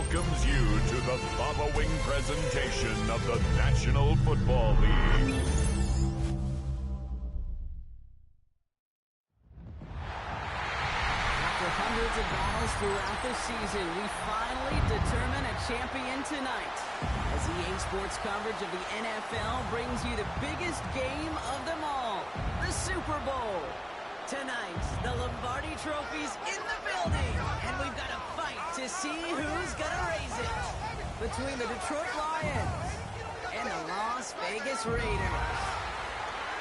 welcomes you to the following presentation of the National Football League. After hundreds of battles throughout the season, we finally determine a champion tonight. As EA Sports coverage of the NFL brings you the biggest game of them all, the Super Bowl. Tonight, the Lombardi Trophy's in the building, and we've got a fight to see who's gonna raise it between the Detroit Lions and the Las Vegas Raiders.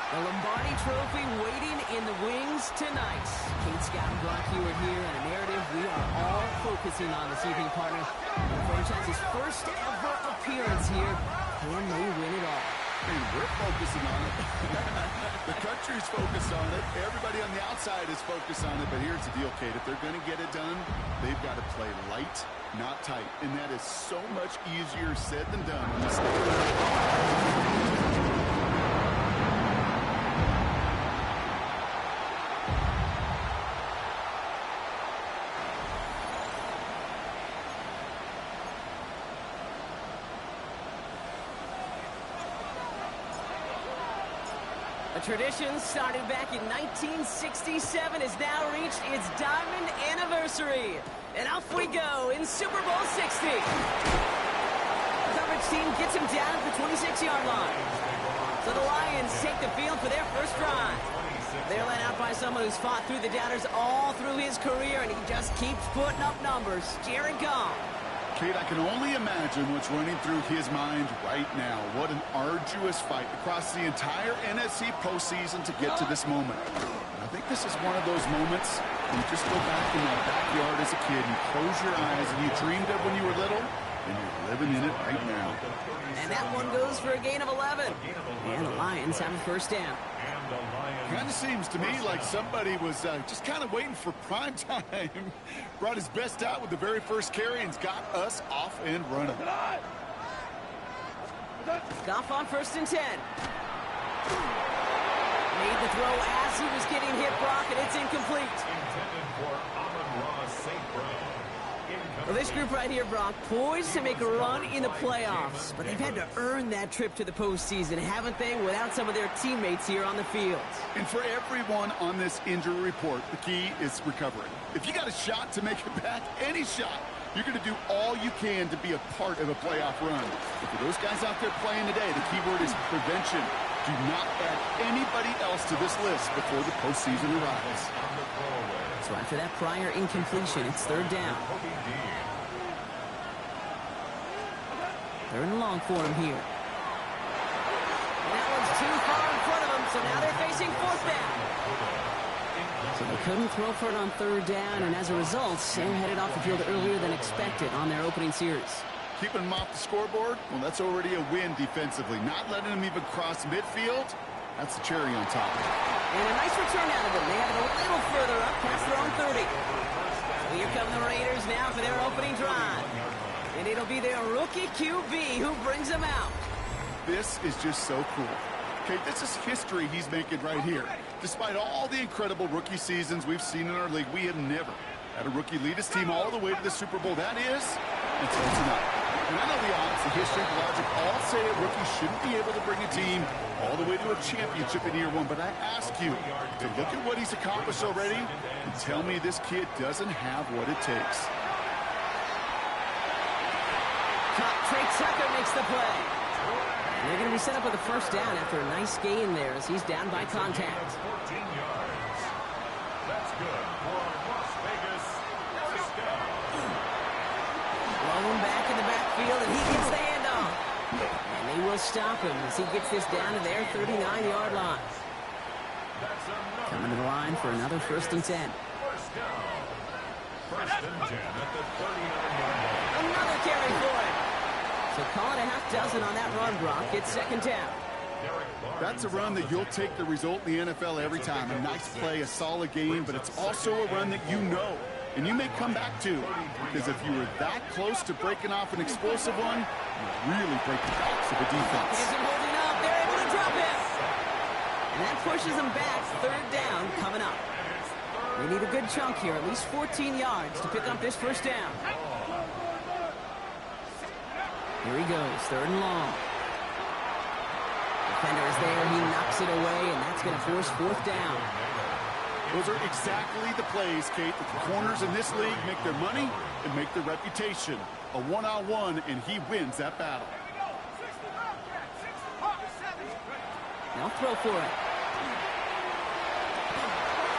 The Lombardi Trophy waiting in the wings tonight. Kate Scott and Brock Huard here, and a narrative we are all focusing on this evening, partner. The franchise's first ever appearance here. Can they win it all? And we're focusing on it. The country's focused on it. Everybody on the outside is focused on it. But here's the deal, Kate. If they're going to get it done, they've got to play light, not tight. And that is so much easier said than done when you stick around. A tradition started back in 1967 has now reached its diamond anniversary. And off we go in Super Bowl 60. The coverage team gets him down at the 26-yard line. So the Lions take the field for their first drive. They're led out by someone who's fought through the doubters all through his career, and he just keeps putting up numbers. Jared Goff. Kate, I can only imagine what's running through his mind right now. What an arduous fight across the entire NFC postseason to get to this moment. And I think this is one of those moments when you just go back in that backyard as a kid, you close your eyes, and you dreamed of when you were little, and you're living in it right now. And that one goes for a gain of 11. And the Lions have a first down. Kind of seems to me like somebody was just kind of waiting for prime time. Brought his best out with the very first carry and's got us off and running. Goff on 1st and 10. Made the throw as he was getting hit, Brock, and it's incomplete. Intended for Amon-Ra St. Brown. Well, this group right here, Brock, poised to make a run in the playoffs, but they've had to earn that trip to the postseason, haven't they, without some of their teammates here on the field. And for everyone on this injury report, the key is recovery. If you got a shot to make it back, any shot, you're going to do all you can to be a part of a playoff run. But for those guys out there playing today, the key word is prevention. Do not add anybody else to this list before the postseason arrives. So after that prior incompletion, it's 3rd down. 3rd and long for him here. And that one's too far in front of him, so now they're facing 4th down. So they couldn't throw for it on 3rd down, and as a result, they're headed off the field earlier than expected on their opening series. Keeping them off the scoreboard, well, that's already a win defensively. Not letting them even cross midfield, that's the cherry on top. And a nice return out of them. They have it a little further up past their own 30. So here come the Raiders now for their opening drive. And it'll be their rookie QB who brings them out. This is just so cool. Okay, this is history he's making right here. Despite all the incredible rookie seasons we've seen in our league, we have never had a rookie lead his team all the way to the Super Bowl. That is, until tonight. And I know the odds, the history, the logic all say a rookie shouldn't be able to bring a team all the way to a championship in year 1. But I ask you to look at what he's accomplished already and tell me this kid doesn't have what it takes. Trey Tucker makes the play. And they're going to be set up with a first down after a nice gain there as he's down by contact. 14 yards. That's good for Las Vegas. First down. Rolling back in the backfield, and he gets the handoff. And they will stop him as he gets this down to their 39-yard line. Coming to the line for another 1st and 10. First down. 1st and 10 at the 39-yard line. Another carry for him. So call it a half dozen on that run, Brock. It's 2nd down. That's a run that you'll take the result in the NFL every time. A nice play, a solid game, but it's also a run that you know and you may come back to. Because if you were that close to breaking off an explosive one, you really break the backs of the defense. Isn't holding up. They're able to drop him. And that pushes them back. 3rd down coming up. They need a good chunk here, at least 14 yards to pick up this first down. Here he goes, 3rd and long. Defender is there, he knocks it away, and that's going to force 4th down. Those are exactly the plays, Kate, that the corners in this league make their money and make their reputation. A one-on-one, and he wins that battle. Now throw for it.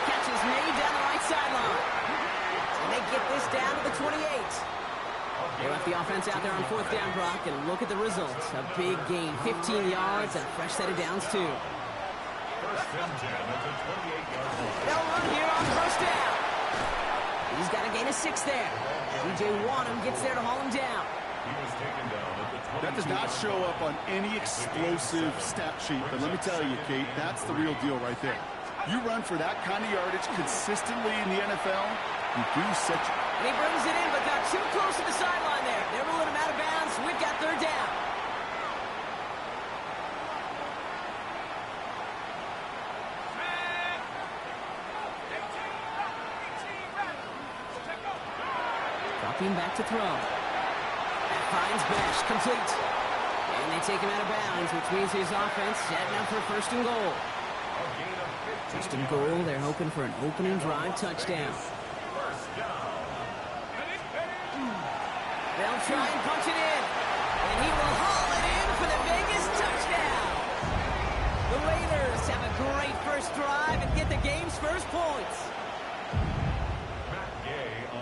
Catch is made down the right sideline. And they get this down to the 28. They left the offense out there on 4th down, Brock, and look at the results. A big gain, 15 yards, and a fresh set of downs, too. They'll run here on 1st down. He's got a gain of 6 there. T.J. Watt gets there to haul him down. That does not show up on any explosive stat sheet, but let me tell you, Kate, that's the real deal right there. You run for that kind of yardage consistently in the NFL, you do set your... And he brings it in, but got too close to the sideline there. They were letting him out of bounds. We've got 3rd down. Dropping back to throw. That finds Besh, complete. And they take him out of bounds, which means his offense setting up for 1st and goal. 1st and goal, they're hoping for an opening drive touchdown. They'll try and punch it in. And he will haul it in for the Vegas touchdown. The Raiders have a great first drive and get the game's first points.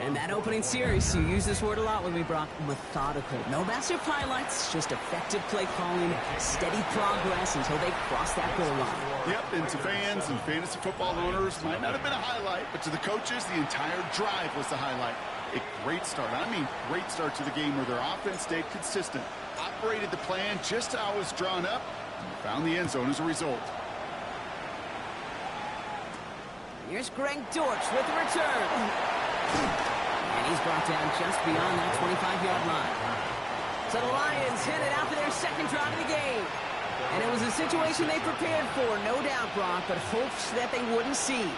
And that opening series, you use this word a lot with me, Brock, methodical. No massive highlights, just effective play calling, steady progress until they cross that goal line. Yep, and to fans and fantasy football owners, might not have been a highlight, but to the coaches, the entire drive was the highlight. A great start. I mean, great start to the game where their offense stayed consistent, operated the plan just how it was drawn up, and found the end zone as a result. Here's Greg Dortch with the return. And he's brought down just beyond that 25-yard line. So the Lions headed out for their 2nd drive of the game. And it was a situation they prepared for, no doubt, Brock, but hopes that they wouldn't see.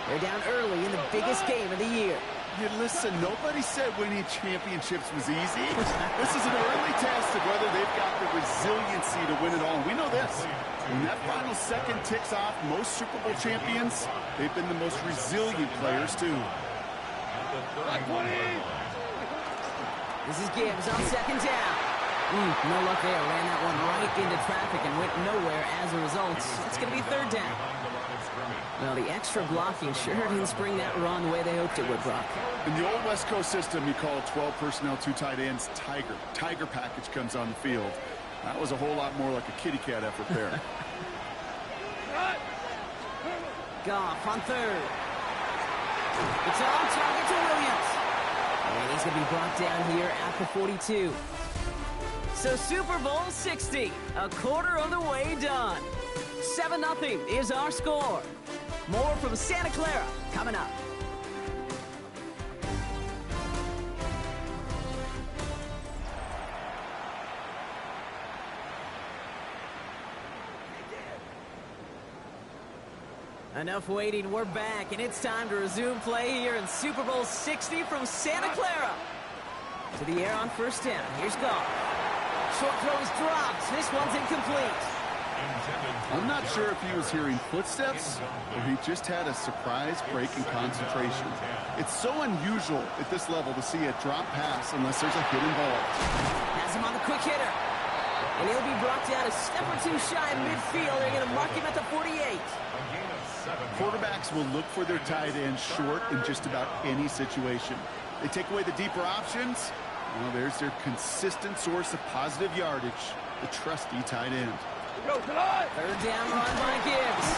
They're down early in the biggest game of the year. Yeah, listen, nobody said winning championships was easy. This is an early test of whether they've got the resiliency to win it all. And we know this. When that final second ticks off, most Super Bowl champions, they've been the most resilient players, too. This is Gibbs on 2nd down. No luck there. Ran that one right into traffic and went nowhere as a result. It's going to be 3rd down. Well, the extra blocking sure didn't spring that run the way they hoped it would, Brock. In the old West Coast system, you call 12 personnel, 2 tight ends, Tiger. Tiger package comes on the field. That was a whole lot more like a kitty cat effort there. Goff on 3rd. It's on target to Williams. And he's going to be brought down here at the 42. So Super Bowl 60, a quarter of the way done. 7-0 is our score. More from Santa Clara coming up. Enough waiting, we're back, and it's time to resume play here in Super Bowl 60 from Santa Clara. To the air on 1st down. Here's Goff. Short throw is dropped. This one's incomplete. I'm not sure if he was hearing footsteps or he just had a surprise break in concentration. It's so unusual at this level to see a drop pass unless there's a hit involved. Has him on the quick hitter. And he'll be brought down a step or 2 shy of midfield. They're going to mark him at the 48. Quarterbacks will look for their tight end short in just about any situation. They take away the deeper options. Well, there's their consistent source of positive yardage, the trusty tight end. 3rd down run by Gibbs.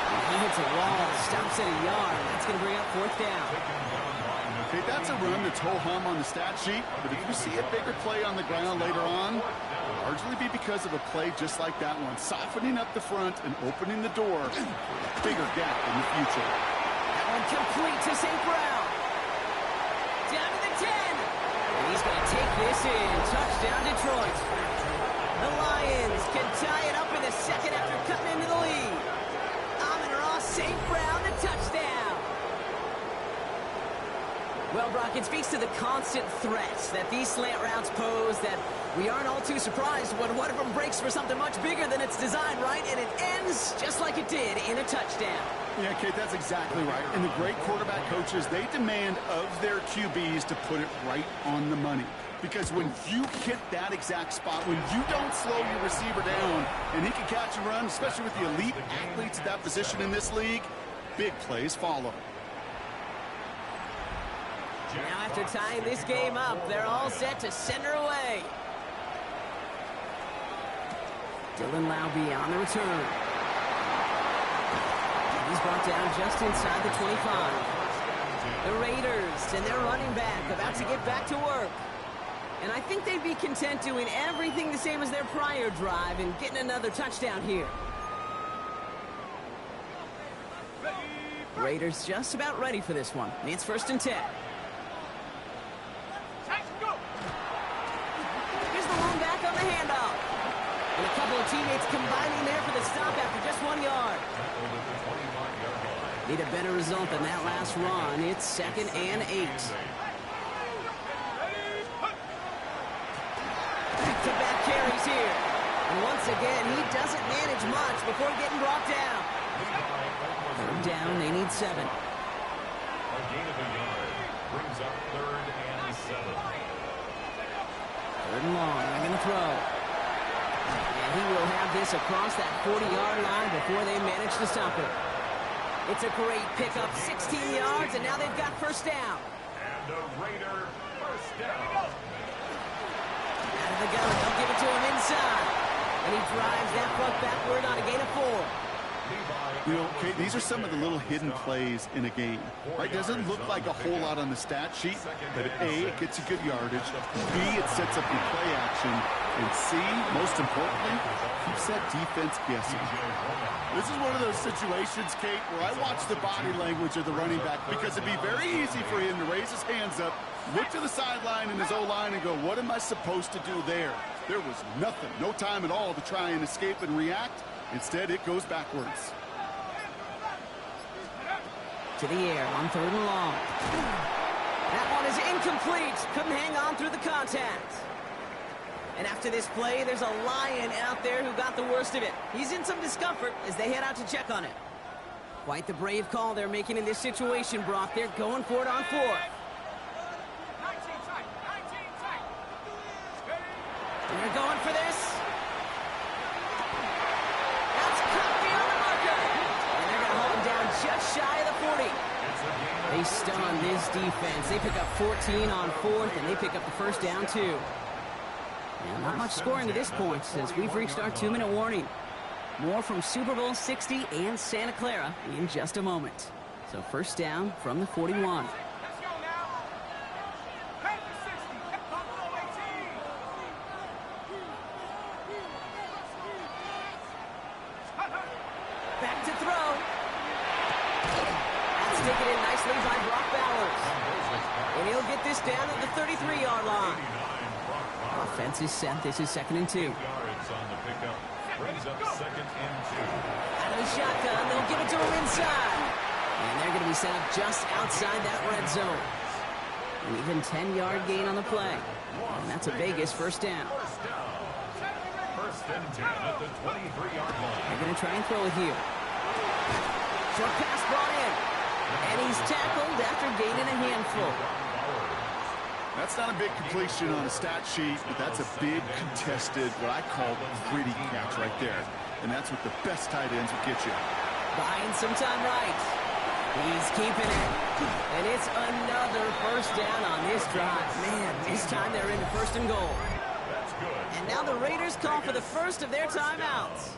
And he hits a wall, stops at a yard. That's going to bring up 4th down. Okay, that's a run that's ho-hum on the stat sheet, but if you see a bigger play on the ground later on, it'll largely be because of a play just like that one, softening up the front and opening the door, bigger gap in the future. That one complete to St. Brown. Down to the 10. And he's going to take this in. Touchdown, Detroit. The Lions can tie it up in the 2nd after cutting into the lead. Amon-Ra St. Brown, the touchdown. Well, Brock, it speaks to the constant threats that these slant routes pose, that we aren't all too surprised when one of them breaks for something much bigger than it's designed, right? And it ends just like it did in a touchdown. Yeah, Kate, that's exactly right. And the great quarterback coaches, they demand of their QBs to put it right on the money. Because when you hit that exact spot, when you don't slow your receiver down and he can catch and run, especially with the elite athletes at that position in this league, big plays follow. Now after tying this game up, they're all set to send her away. Dylan Laube on the return. He's brought down just inside the 25. The Raiders and their running back about to get back to work. And I think they'd be content doing everything the same as their prior drive and getting another touchdown here. Raiders just about ready for this one. It's 1st and 10. Here's the long back on the handoff. And a couple of teammates combining there for the stop after just 1 yard. Need a better result than that last run. It's 2nd and 8. Back-to-back carries here. And once again, he doesn't manage much before getting brought down. 3rd down, they need 7. A gain of a yard brings up 3rd and 7. 3rd and long, they're going to throw. And he will have this across that 40-yard line before they manage to stop it. It's a great pickup, 16 yards, and now they've got 1st down. And a Raider 1st down. Out of the gun, they'll give it to him inside. And he drives that front backward on a gain of 4. You know, Kate, these are some of the little hidden plays in a game. Right? Doesn't look like a whole lot on the stat sheet, but A, it gets you good yardage. B, it sets up your play action. And C, most importantly, keeps that defense guessing. This is one of those situations, Kate, where I watch the body language of the running back because it'd be very easy for him to raise his hands up, look to the sideline in his O-line and go, what am I supposed to do there? There was nothing, no time at all to try and escape and react. Instead, it goes backwards. To the air on 3rd and long. That one is incomplete. Couldn't hang on through the contact. And after this play, there's a Lion out there who got the worst of it. He's in some discomfort as they head out to check on it. Quite the brave call they're making in this situation, Brock. They're going for it on 4th. And they're going for this. That's cut beyond the marker. And they're going to hold him down just shy of the 40. They stun this defense. They pick up 14 on 4th, and they pick up the 1st down, too. And not much scoring to this point as we've reached our 2-minute warning. More from Super Bowl 60 and Santa Clara in just a moment. So 1st down from the 41. Back to throw. That's taken in nicely by Brock Bowers. And he'll get this down at the 33-yard line. Offense is set. This is 2nd and 2. Yards on the pickup. Brings up 2nd and 2. Out of the shotgun, they'll give it to him inside. And they're going to be set up just outside that red zone. An even 10-yard gain on the play. And that's a Vegas 1st down. 1st and 10 at the 23-yard line. They're going to try and throw it here. Short pass brought in. And he's tackled after gaining a handful. That's not a big completion on a stat sheet, but that's a big contested, what I call gritty catch right there. And that's what the best tight ends will get you. Buying some time right. He's keeping it. And it's another 1st down on this drive. Man, this time they're into 1st and goal. That's good. And now the Raiders call for the first of their timeouts.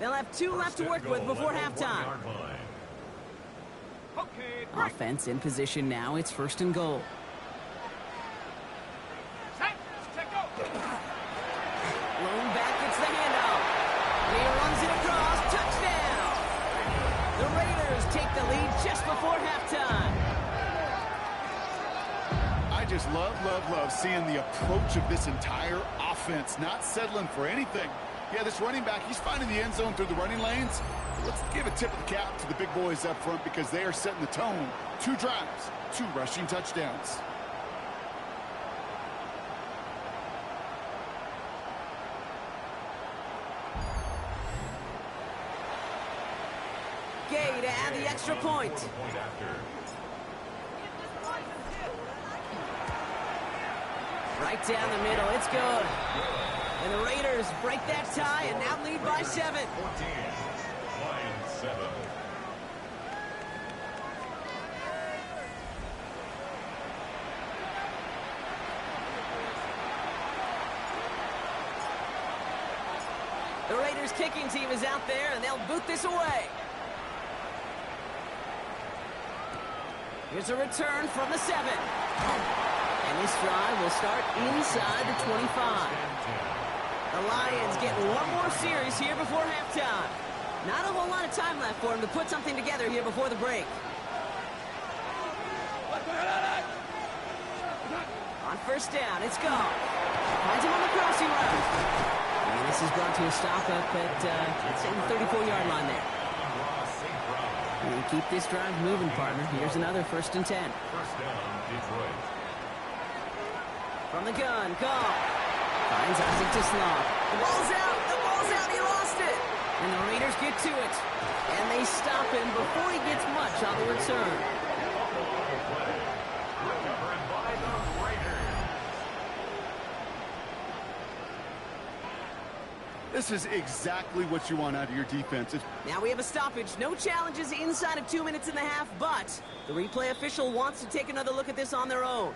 They'll have 2 left to work with before halftime. Offense in position now. It's 1st and goal. Lone back gets the handoff. He runs it across. Touchdown! The Raiders take the lead just before halftime. I just love seeing the approach of this entire offense, not settling for anything. Yeah, this running back, he's finding the end zone through the running lanes. Let's give a tip of the cap to the big boys up front because they are setting the tone. 2 drives, 2 rushing touchdowns. Gay to add the extra point. Right down the middle, it's good. And the Raiders break that tie and now lead by 7. 14, Lions 7. The Raiders kicking team is out there and they'll boot this away. Here's a return from the 7. And this drive will start inside the 25. The Lions get one more series here before halftime. Not a whole lot of time left for them to put something together here before the break. On first down, it's gone. Finds him on the crossing route. And this is brought to a stop up at, let's say, the 34-yard line there. And keep this drive moving, partner. Here's another 1st and 10. First down, Detroit. From the gun, Goff. Finds Isaac Tisland. The ball's out. The ball's out. He lost it. And the Raiders get to it. And they stop him before he gets much on the return. Recovered by the Raiders. This is exactly what you want out of your defense. Now we have a stoppage. No challenges inside of 2 minutes and a half, but the replay official wants to take another look at this on their own.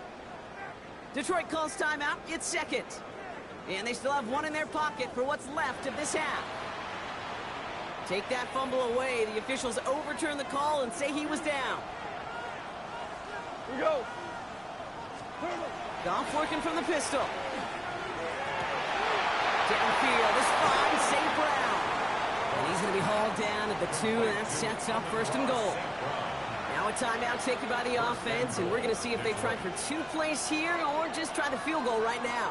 Detroit calls timeout. It's 2nd. And they still have 1 in their pocket for what's left of this half. Take that fumble away. The officials overturn the call and say he was down. Here we go. Goff working from the pistol. Downfield is fine. St. Brown. And he's going to be hauled down at the 2, and that sets up 1st and goal. Now a timeout taken by the offense, and we're going to see if they try for 2 plays here or just try the field goal right now.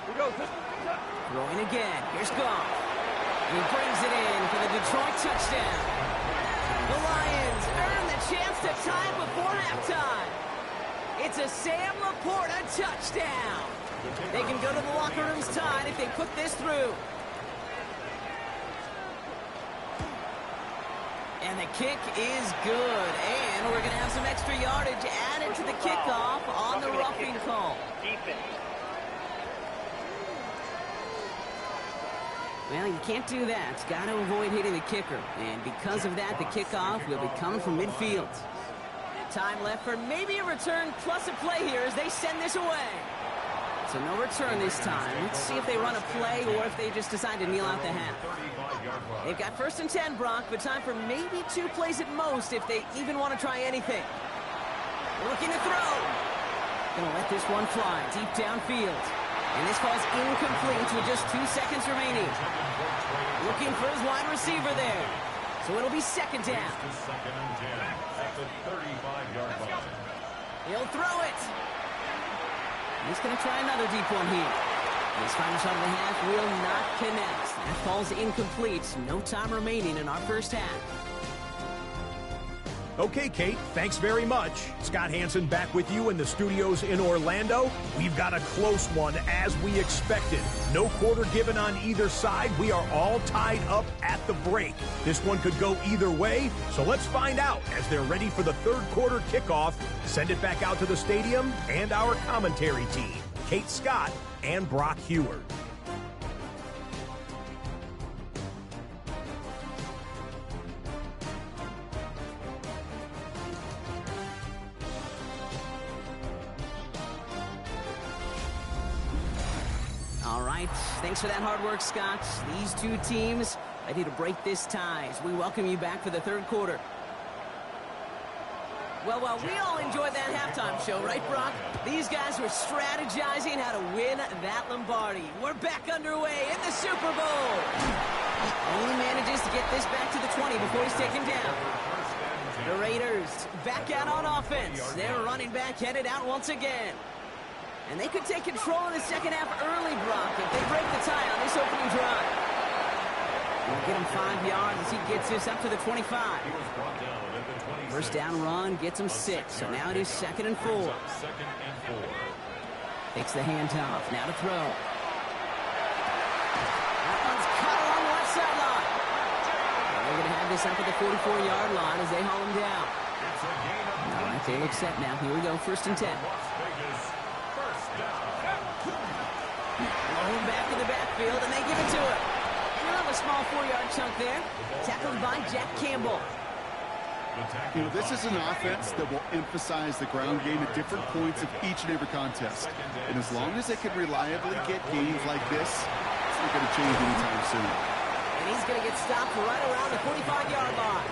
Here we go. Throwing again. Here's Goff. He brings it in for the Detroit touchdown. The Lions earn the chance to tie it before halftime. It's a Sam Laporta touchdown. They can go to the locker rooms tied if they put this through. And the kick is good. And we're going to have some extra yardage added to the kickoff on the roughing call. Well, you can't do that. Got to avoid hitting the kicker. And because of that, the kickoff will be coming from midfield. Time left for maybe a return plus a play here as they send this away. So no return this time. Let's see if they run a play or if they just decide to kneel out the half. They've got 1st and 10, Brock, but time for maybe 2 plays at most if they even want to try anything. Looking to throw. Gonna let this one fly deep downfield. And this falls incomplete with just 2 seconds remaining. Looking for his wide receiver there. So it'll be 2nd down. 2nd and 10 at the 35-yard line. He'll throw it. He's going to try another deep one here. His final shot of the half will not connect. That falls incomplete. No time remaining in our first half. Okay, Kate, thanks very much. Scott Hanson back with you in the studios in Orlando. We've got a close one as we expected. No quarter given on either side. We are all tied up at the break. This one could go either way, so let's find out as they're ready for the 3rd quarter kickoff. Send it back out to the stadium and our commentary team, Kate Scott and Brock Huard. All right, thanks for that hard work, Scott. These 2 teams ready to break this tie as we welcome you back for the 3rd quarter. Well, we all enjoyed that halftime show, right, Brock? These guys were strategizing how to win that Lombardi. We're back underway in the Super Bowl. Only manages to get this back to the 20 before he's taken down. The Raiders back out on offense. Their running back headed out once again. And they could take control in the second half early, Brock, if they break the tie on this opening drive. We'll get him 5 yards as he gets this up to the 25. First down run gets him 6, so now it is 2nd and 4. Takes the handoff, now to throw. That one's cut along the left sideline. And they're going to have this up at the 44-yard line as they haul him down. All right, they look set now. Here we go, 1st and 10. Low back in the backfield, and they give it to him. He'll have a small 4-yard chunk there. Tackled by Jack Campbell. You know, this is an offense that will emphasize the ground game at different points of each and every contest. And as long as they can reliably get gains like this, it's not going to change anytime soon. And he's going to get stopped right around the 45-yard line.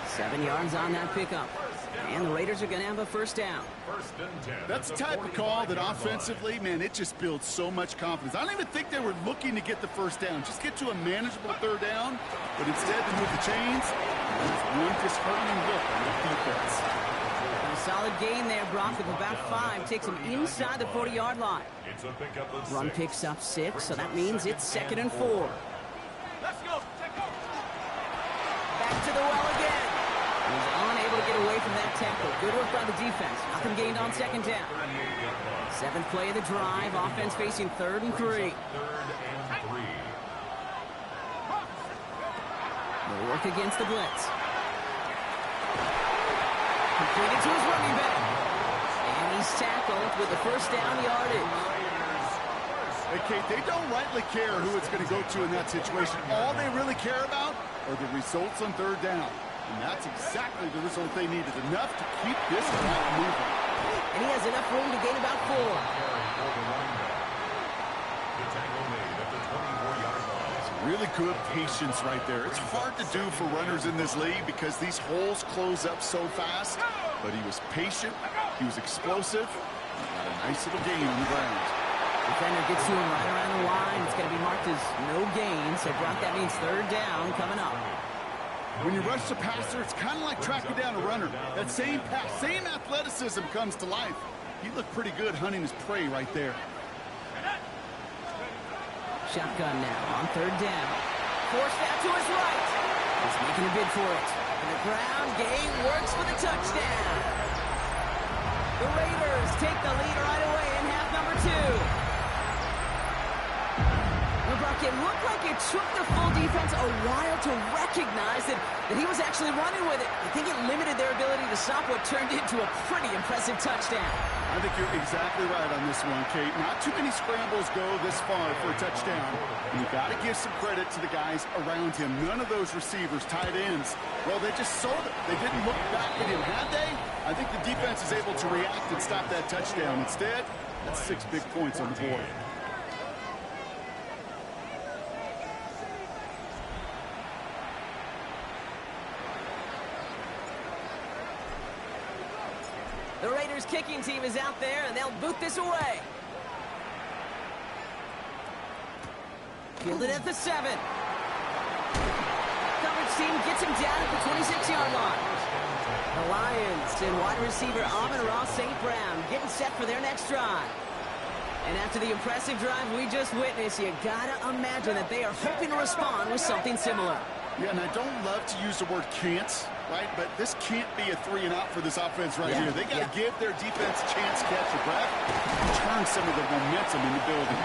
7 yards on that pickup. And the Raiders are going to have a 1st down. That's the type of call that offensively, man, it just builds so much confidence. I don't even think they were looking to get the 1st down. Just get to a manageable 3rd down. But instead, they move the chains. There's one disheartening look on the defense. A solid gain there, Brock, of about 5. Takes him inside the 40-yard line. Run picks up 6, so that means it's 2nd and 4. Let's go. Back to the well again. He's unable to get away from that tackle. Good work by the defense. Nothing gained on 2nd down. 7th play of the drive. Offense facing 3rd and 3. They'll work against the blitz. Completed to his running back. And he's tackled with the 1st down yardage. Hey, Kate, they don't rightly care who it's going to go to in that situation. All they really care about are the results on 3rd down. And that's exactly the result they needed. Enough to keep this drive moving. And he has enough room to gain about 4. Really good patience right there. It's hard to do for runners in this league because these holes close up so fast. But he was patient. He was explosive. He got a nice little gain on the ground. Defender gets to him right around the line. It's going to be marked as no gain. So, Brock, that means 3rd down coming up. When you rush the passer, it's kind of like tracking down a runner. That same pass, same athleticism comes to life. He looked pretty good hunting his prey right there. Shotgun now on 3rd down. Forced out to his right. He's making a bid for it. And the ground game works for the touchdown. The Raiders take the lead right away in half number 2. Brock, it looked like it took the full defense a while to recognize that he was actually running with it. I think it limited their ability to stop what turned into a pretty impressive touchdown. I think you're exactly right on this one, Kate. Not too many scrambles go this far for a touchdown. You've got to give some credit to the guys around him. None of those receivers, tight ends, well, they just saw it. They didn't look back at him, had they? I think the defense is able to react and stop that touchdown. Instead, that's 6 big points on the board. The Raiders kicking team is out there, and they'll boot this away. Fielded at the 7. Coverage team gets him down at the 26-yard line. The Lions and wide receiver Amon-Ra St. Brown getting set for their next drive. And after the impressive drive we just witnessed, you gotta imagine that they are hoping to respond with something similar. Yeah, and I don't love to use the word can't, right? But this can't be a 3-and-out for this offense right here. They got to give their defense a chance to catch a breath and turn some of the momentum in the building.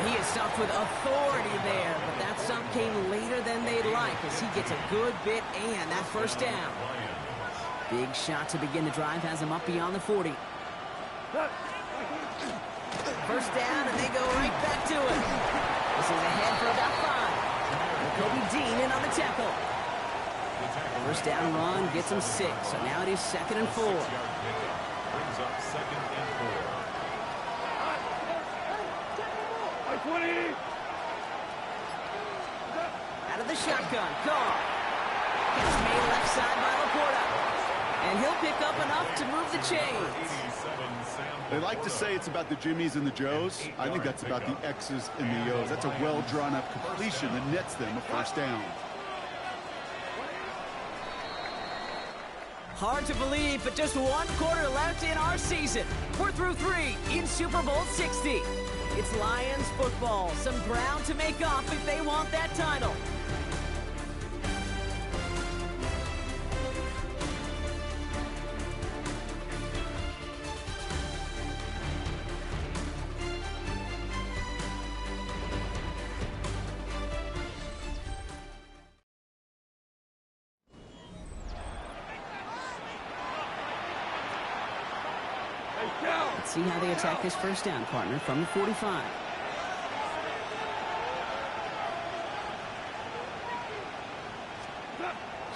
He is stopped with authority there, but that stop came later than they'd like as he gets a good bit and that 1st down. Big shot to begin the drive has him up beyond the 40. 1st down, and they go right back to it. This is ahead for about 5. Kobe Dean in on the tackle. 1st down run gets him 6, so now it is 2nd and 4. Brings up 2nd and 4. 20. Out of the shotgun, Carr. Catch made left side by Laporta. And he'll pick up enough to move the chains. They like to say it's about the Jimmies and the Joes. I think that's about the X's and the O's. That's a well-drawn-up completion that nets them a 1st down. Hard to believe, but just one quarter left in our season. We're through 3 in Super Bowl 60. It's Lions football, some ground to make up if they want that title. Let's see how they attack this first down, partner, from the 45.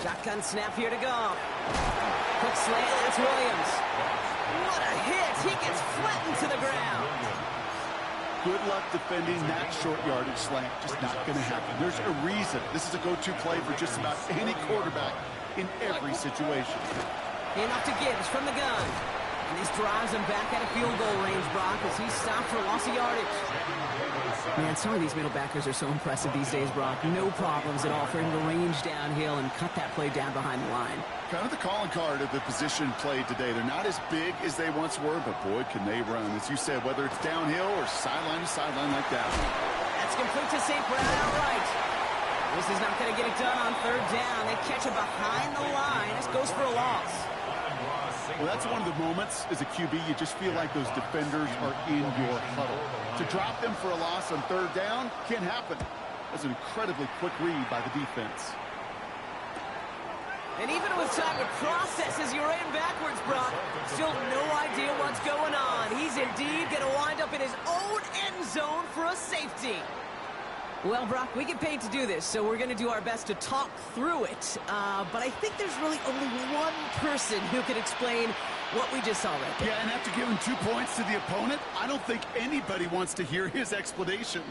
Shotgun snap here to go. Quick slant, that's Williams. What a hit! He gets flattened to the ground. Good luck defending that short yardage slant. Just not going to happen. There's a reason. This is a go-to play for just about any quarterback in every situation. Enough to Gibbs from the gun. And this drives him back at a field goal range, Brock, as he's stopped for loss of yardage. Man, some of these middle backers are so impressive these days, Brock. No problems at all for him to range downhill and cut that play down behind the line. Kind of the calling card of the position played today. They're not as big as they once were, but boy, can they run. As you said, whether it's downhill or sideline to sideline like that. That's complete to St. Brown outright. This is not going to get it done on third down. They catch it behind the line. This goes for a loss. Well, that's one of the moments as a QB, you just feel like those defenders are in your huddle. To drop them for a loss on third down can't happen. That's an incredibly quick read by the defense. And even with time to process as you ran backwards, Brock, still no idea what's going on. He's indeed going to wind up in his own end zone for a safety. Well, Brock, we get paid to do this, so we're going to do our best to talk through it. But I think there's really only one person who can explain what we just saw right there. Yeah, and after giving 2 points to the opponent, I don't think anybody wants to hear his explanation.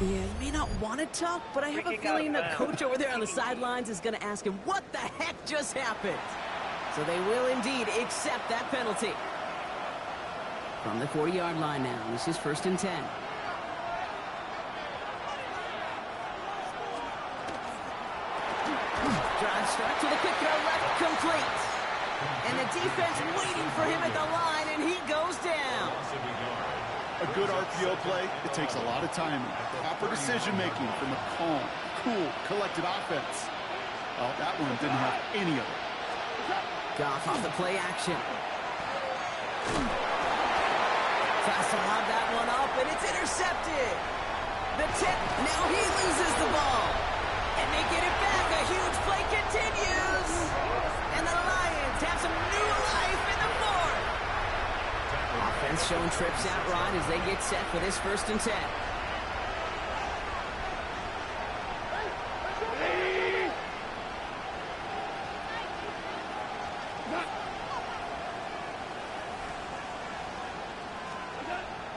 Yeah, he may not want to talk, but I have a feeling the coach over there on the sidelines is going to ask him, what the heck just happened? So they will indeed accept that penalty. From the 40-yard line now, this is 1st and 10. Drive start to the quick throw left, complete. And the defense waiting for him at the line, and he goes down. A good RPO play, it takes a lot of timing. Proper decision-making from a calm, cool, collected offense. Well, that one didn't have any of it. Goff off the play action. Tries to lob that one up, and it's intercepted. The tip, now he loses the ball. And they get it back. A huge play continues. And the Lions have some new life in the fourth. Offense showing trips out right as they get set for this 1st and 10.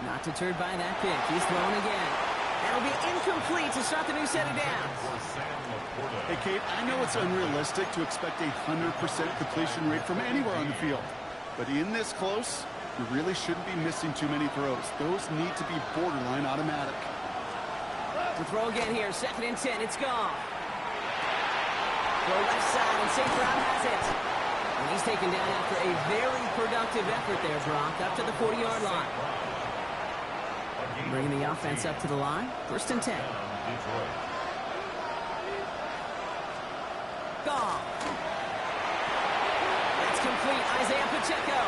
Not deterred by that pick. He's throwing again. That'll be incomplete to start the new set of downs. Hey, Kate, I know it's unrealistic to expect a 100% completion rate from anywhere on the field. But in this close, you really shouldn't be missing too many throws. Those need to be borderline automatic. To throw again here, 2nd and 10. It's gone. Throw left side, and St. Brown has it. And he's taken down after a very productive effort there, Brock, up to the 40-yard line. Bringing the offense up to the line. 1st and 10. Gone. That's complete. Isaiah Pacheco.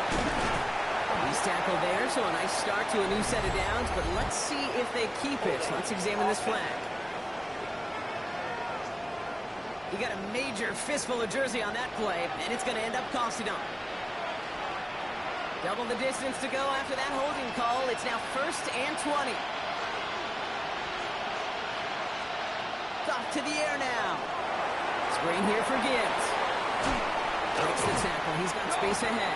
He's tackled there, so a nice start to a new set of downs, but let's see if they keep it. Let's examine this flag. He got a major fistful of jersey on that play, and it's going to end up costing him. Double the distance to go after that holding call. It's now 1st and 20. Off to the air now. Screen here for Gibbs. Breaks the tackle. He's got space ahead.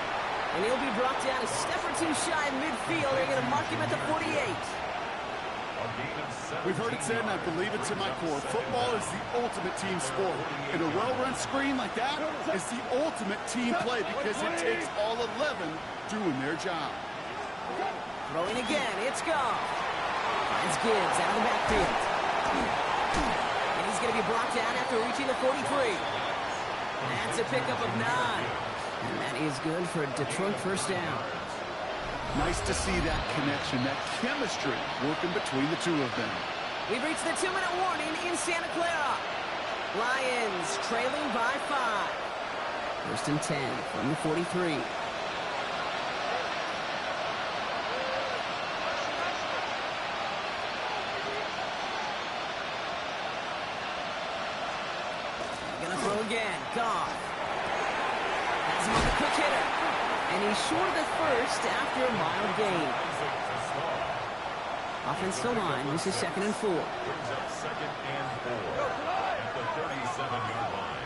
And he'll be brought down a step or two shy of midfield. They're going to mark him at the 48. We've heard it said, and I believe it to my core, football is the ultimate team sport. And a well-run screen like that is the ultimate team play because it takes all 11 doing their job. Throwing again, it's gone. Finds Gibbs out of the backfield. And he's going to be brought down after reaching the 43. That's a pickup of 9. And that is good for a Detroit first down. Nice to see that connection, that chemistry working between the two of them. We've reached the 2-minute warning in Santa Clara. Lions trailing by 5. First and 10 from the 43. Gonna throw again. Goff. Has him on the quick hitter. And he's short of the first after a mild gain. Offensive line. This is 2nd and 4. Brings up 2nd and 4 at the 37-yard line.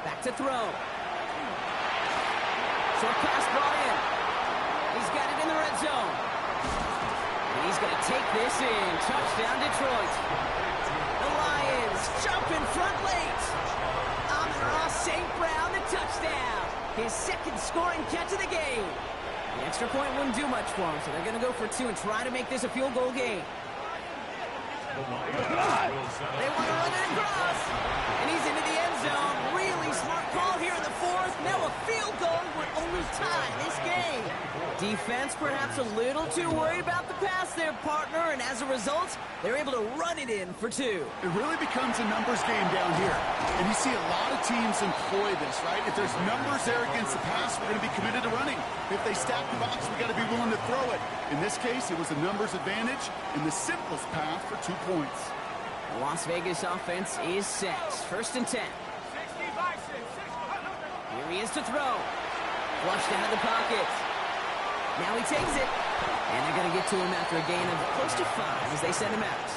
Back to throw. Short pass brought in. He's got it in the red zone. And he's going to take this in. Touchdown, Detroit. The Lions jump in front late. Amon-Ra St. Brown, the touchdown. His 2nd scoring catch of the game. The extra point wouldn't do much for him, so they're going to go for 2 and try to make this a field goal game. They want to run it across. And he's into the end zone. Really smart call here in the 4th. Now a field goal would only tie this game. Defense perhaps a little too worried about the pass there, partner, and as a result, they're able to run it in for 2. It really becomes a numbers game down here. And you see a lot of teams employ this, right? If there's numbers there against the pass, we're going to be committed to running. If they stack the box, we got to be willing to throw it. In this case, it was a numbers advantage and the simplest path for 2 points. The Las Vegas offense is set. First and 10. Here he is to throw. Flushed out of the pocket. Now he takes it. And they're going to get to him after a gain of close to 5 as they send him out.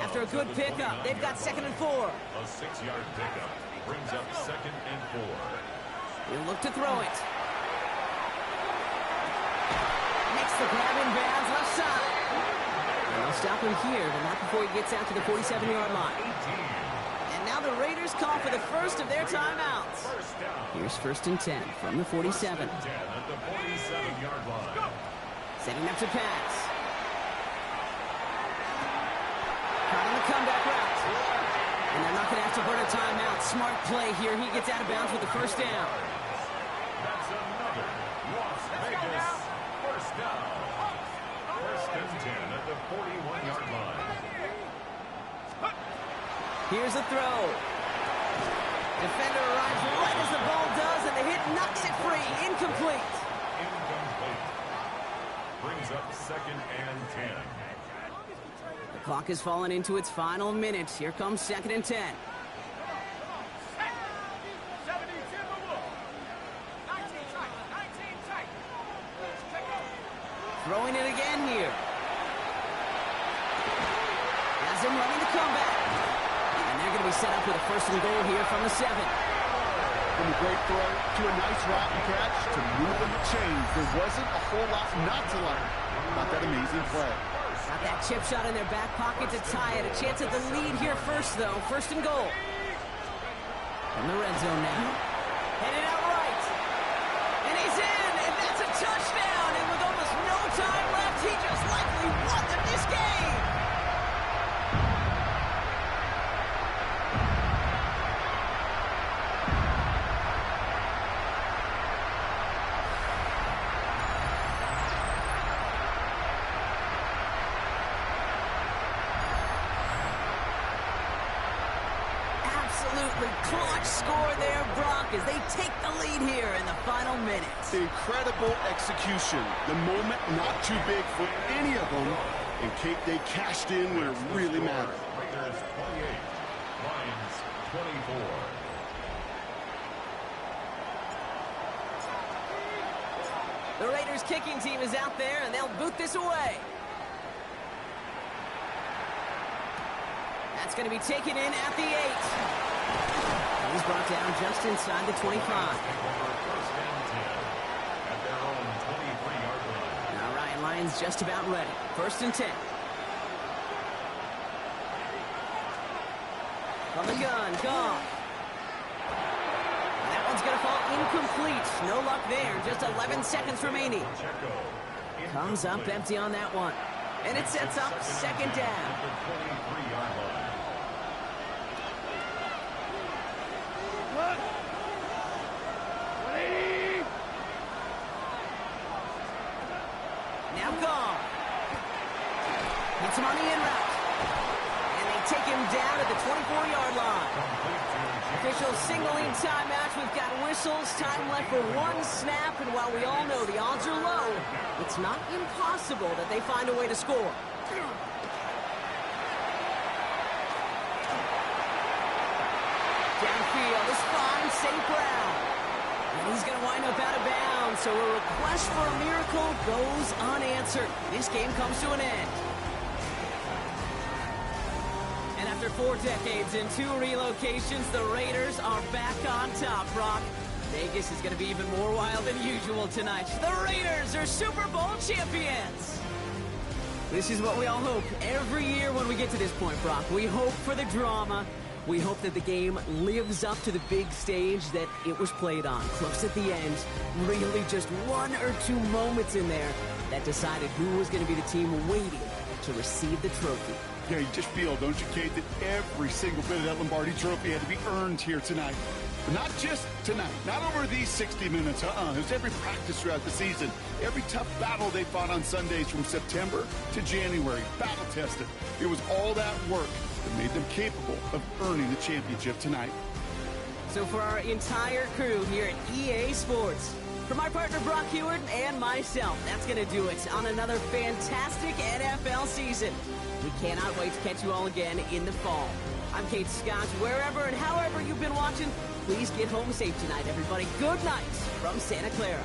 After a good pickup, they've got 2nd and 4. A 6-yard pickup brings up 2nd and 4. He'll look to throw it. Makes the grab in bounds left side. And they'll stop him here, but not before he gets out to the 47-yard line. And now the Raiders call for the first of their timeouts. Here's 1st and 10 from the 47. 10 at the 47-yard line. Setting up to pass. Caught on the comeback route. And they're not going to have to burn a timeout. Smart play here. He gets out of bounds with the first down. That's another Las Vegas first down. 1st and 10 at the 41-yard line. Here's a throw. Defender arrives right as the ball does, and the hit knocks it free. Incomplete. Incomplete. Brings up 2nd and 10. The clock has fallen into its final minutes. Here comes 2nd and 10. Throwing it again here. Has him running the comeback. And they're going to be set up with a 1st and goal here from the 7. From a great throw to a nice route and catch to moving the chains. There wasn't a whole lot not to like about that amazing play. Got that chip shot in their back pocket to tie it. A chance at the lead here first, though. 1st and goal. From the red zone now. Headed out right. And he's in, and that's a touchdown. And with almost no time left, he just likely won them this game. Absolutely clutch score there, Brock, as they take the lead here in the final minutes. Incredible execution. The moment not too big for any of them. And Kate, they cashed in when it really mattered. Raiders 28, Lions 24. The Raiders kicking team is out there, and they'll boot this away. That's going to be taken in at the 8. He's brought down just inside the 25. 1st and 10 at their own 23-yard line. All right, Lions just about ready. 1st and 10. From the gun, Goff. That one's going to fall incomplete. No luck there. Just 11 seconds remaining. Comes up empty on that one. And it sets up 2nd down. Now gone. Hits him on the in route. And they take him down at the 24-yard line. Official signaling timeout. We've got whistles. Time left for one snap. And while we all know the odds are low, it's not impossible that they find a way to score. Downfield is fine. St. Brown. And he's going to wind up out of bounds. So a request for a miracle goes unanswered. This game comes to an end. And after 4 decades and 2 relocations, the Raiders are back on top, Brock. Vegas is going to be even more wild than usual tonight. The Raiders are Super Bowl champions. This is what we all hope every year when we get to this point, Brock. We hope for the drama. We hope that the game lives up to the big stage that it was played on. Close at the end, really just 1 or 2 moments in there that decided who was going to be the team waiting to receive the trophy. Yeah, you just feel, don't you, Kate, that every single bit of that Lombardi trophy had to be earned here tonight. But not just tonight, not over these 60 minutes. It was every practice throughout the season, every tough battle they fought on Sundays from September to January, battle tested. It was all that work that made them capable of earning the championship tonight. So for our entire crew here at EA Sports, for my partner Brock Huard and myself, that's going to do it on another fantastic NFL season. We cannot wait to catch you all again in the fall. I'm Kate Scott. Wherever and however you've been watching, please get home safe tonight, everybody. Good night from Santa Clara.